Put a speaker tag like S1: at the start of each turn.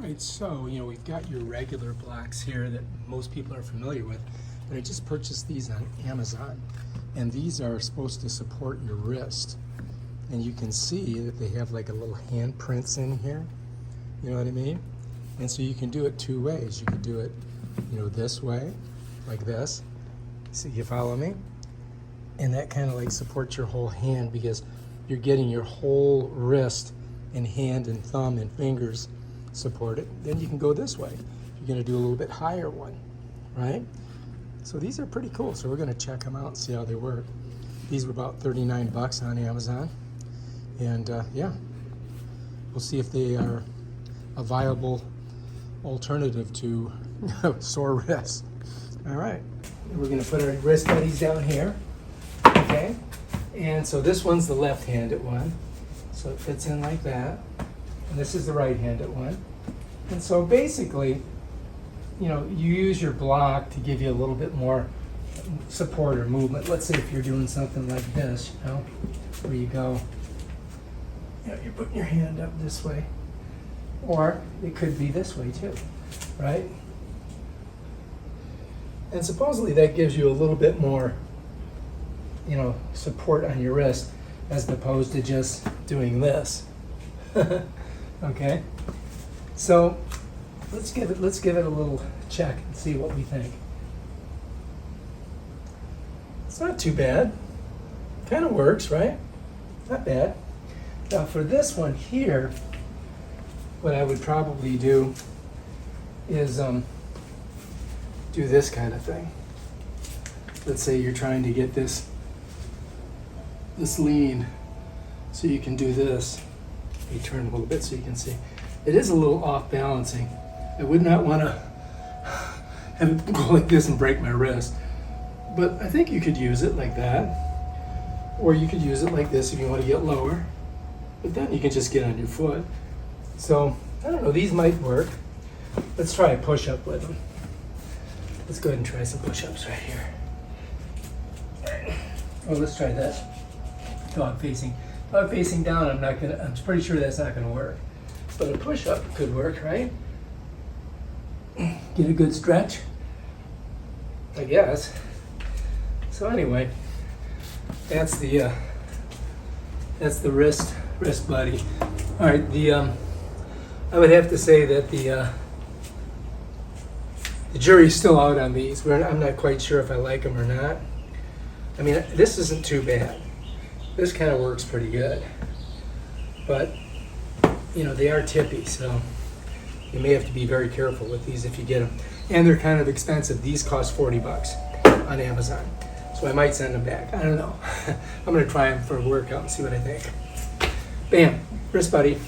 S1: Right, so, we've got your regular blocks here that most people are familiar with, but I just purchased these on Amazon, and these are supposed to support your wrist. And you can see that they have like a little handprints in here, you know what I mean? And so you can do it two ways. You can do it, this way, like this. See, you follow me? And that kind of like supports your whole hand because you're getting your whole wrist and hand and thumb and fingers support it. Then you can go this way. You're going to do a little bit higher one, right? So these are pretty cool. So we're going to check them out and see how they work. These were about 39 bucks on Amazon. And yeah, we'll see if they are a viable alternative to sore wrists. All right, we're going to put our wrist buddies down here. Okay, and so this one's the left-handed one. So it fits in like that. And this is the right-handed one. And so basically, you use your block to give you a little bit more support or movement. Let's say if you're doing something like this, where you go, you're putting your hand up this way. Or it could be this way too, right? And supposedly that gives you a little bit more, support on your wrist as opposed to just doing this. Okay, so let's give it a little check and see what we think. It's not too bad. Kind of works, right? Not bad. Now for this one here, what I would probably do is do this kind of thing. Let's say you're trying to get this lean, so you can do this. You turn a little bit so you can see. It is a little off balancing. I would not want to have it go like this and break my wrist. But I think you could use it like that. Or you could use it like this if you want to get lower. But then you can just get on your foot. So, I don't know, these might work. Let's try a push-up with them. Let's go ahead and try some push-ups right here. Oh, let's try that. Dog facing down, I'm pretty sure that's not gonna work. But a push-up could work, right? Get a good stretch, I guess. So anyway, that's the wrist buddy. All right, I would have to say that the jury's still out on these. I'm not quite sure if I like them or not. I mean, this isn't too bad. This kind of works pretty good, but they are tippy, so you may have to be very careful with these if you get them. And they're kind of expensive. These cost 40 bucks on Amazon, so I might send them back. I don't know. I'm gonna try them for a workout and see what I think. Bam, wrist buddy.